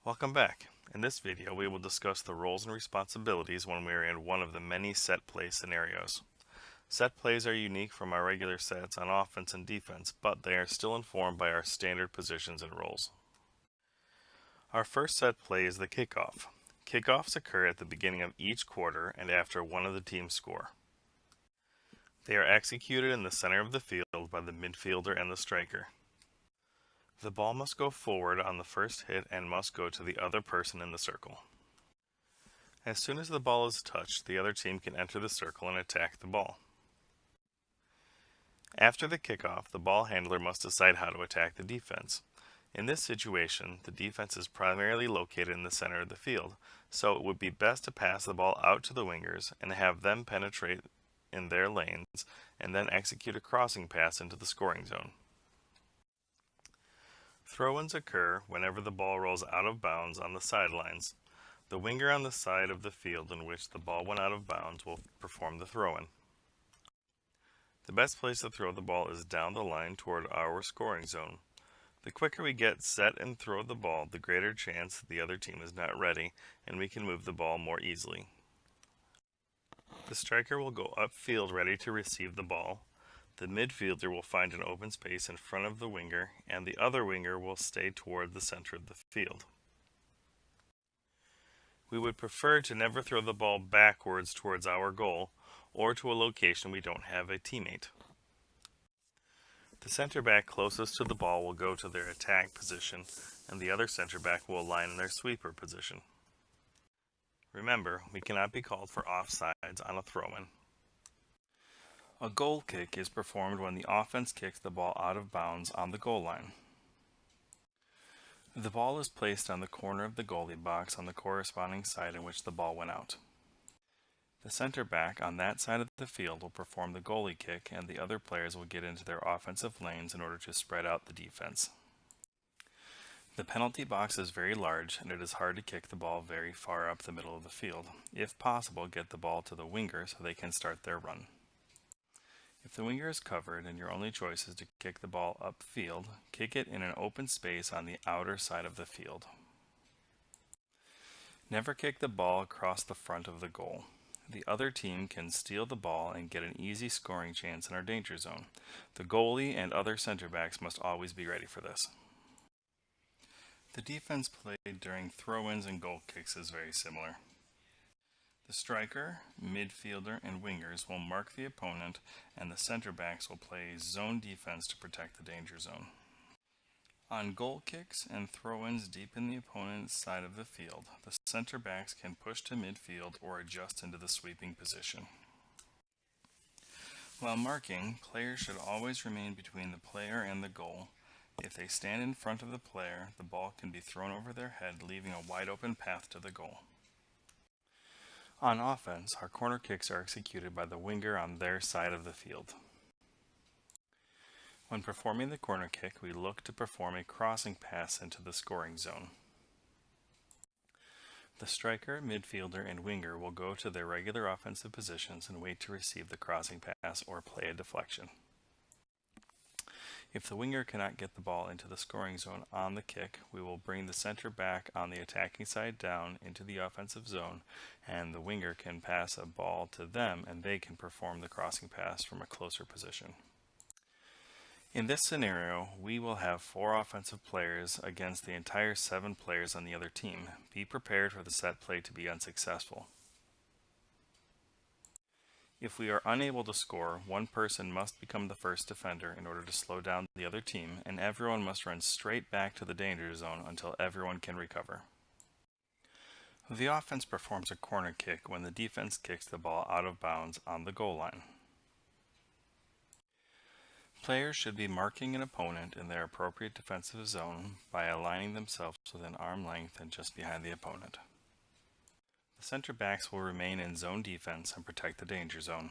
Welcome back. In this video, we will discuss the roles and responsibilities when we are in one of the many set play scenarios. Set plays are unique from our regular sets on offense and defense, but they are still informed by our standard positions and roles. Our first set play is the kickoff. Kickoffs occur at the beginning of each quarter and after one of the teams score. They are executed in the center of the field by the midfielder and the striker. The ball must go forward on the first hit and must go to the other person in the circle. As soon as the ball is touched, the other team can enter the circle and attack the ball. After the kickoff, the ball handler must decide how to attack the defense. In this situation, the defense is primarily located in the center of the field, so it would be best to pass the ball out to the wingers and have them penetrate in their lanes and then execute a crossing pass into the scoring zone. Throw-ins occur whenever the ball rolls out of bounds on the sidelines. The winger on the side of the field in which the ball went out of bounds will perform the throw-in. The best place to throw the ball is down the line toward our scoring zone. The quicker we get set and throw the ball, the greater chance the other team is not ready and we can move the ball more easily. The striker will go upfield ready to receive the ball. The midfielder will find an open space in front of the winger, and the other winger will stay toward the center of the field. We would prefer to never throw the ball backwards towards our goal, or to a location we don't have a teammate. The center back closest to the ball will go to their attack position, and the other center back will align in their sweeper position. Remember, we cannot be called for offsides on a throw-in. A goal kick is performed when the offense kicks the ball out of bounds on the goal line. The ball is placed on the corner of the goalie box on the corresponding side in which the ball went out. The center back on that side of the field will perform the goalie kick, and the other players will get into their offensive lanes in order to spread out the defense. The penalty box is very large, and it is hard to kick the ball very far up the middle of the field. If possible, get the ball to the winger so they can start their run. If the winger is covered and your only choice is to kick the ball upfield, kick it in an open space on the outer side of the field. Never kick the ball across the front of the goal. The other team can steal the ball and get an easy scoring chance in our danger zone. The goalie and other center backs must always be ready for this. The defense played during throw-ins and goal kicks is very similar. The striker, midfielder, and wingers will mark the opponent, and the center backs will play zone defense to protect the danger zone. On goal kicks and throw-ins deep in the opponent's side of the field, the center backs can push to midfield or adjust into the sweeping position. While marking, players should always remain between the player and the goal. If they stand in front of the player, the ball can be thrown over their head, leaving a wide open path to the goal. On offense, our corner kicks are executed by the winger on their side of the field. When performing the corner kick, we look to perform a crossing pass into the scoring zone. The striker, midfielder, and winger will go to their regular offensive positions and wait to receive the crossing pass or play a deflection. If the winger cannot get the ball into the scoring zone on the kick, we will bring the center back on the attacking side down into the offensive zone, and the winger can pass a ball to them and they can perform the crossing pass from a closer position. In this scenario, we will have 4 offensive players against the entire 7 players on the other team. Be prepared for the set play to be unsuccessful. If we are unable to score, one person must become the first defender in order to slow down the other team, and everyone must run straight back to the danger zone until everyone can recover. The offense performs a corner kick when the defense kicks the ball out of bounds on the goal line. Players should be marking an opponent in their appropriate defensive zone by aligning themselves within arm length and just behind the opponent. The center backs will remain in zone defense and protect the danger zone.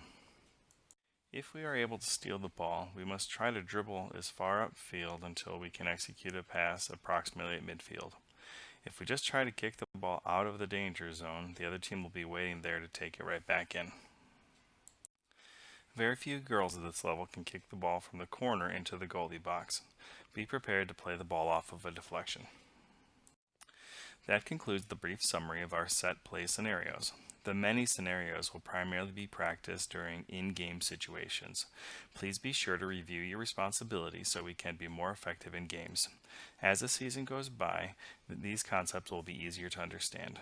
If we are able to steal the ball, we must try to dribble as far upfield until we can execute a pass approximately at midfield. If we just try to kick the ball out of the danger zone, the other team will be waiting there to take it right back in. Very few girls at this level can kick the ball from the corner into the goalie box. Be prepared to play the ball off of a deflection. That concludes the brief summary of our set play scenarios. The many scenarios will primarily be practiced during in-game situations. Please be sure to review your responsibilities so we can be more effective in games. As the season goes by, these concepts will be easier to understand.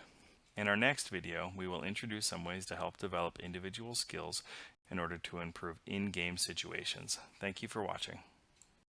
In our next video, we will introduce some ways to help develop individual skills in order to improve in-game situations. Thank you for watching.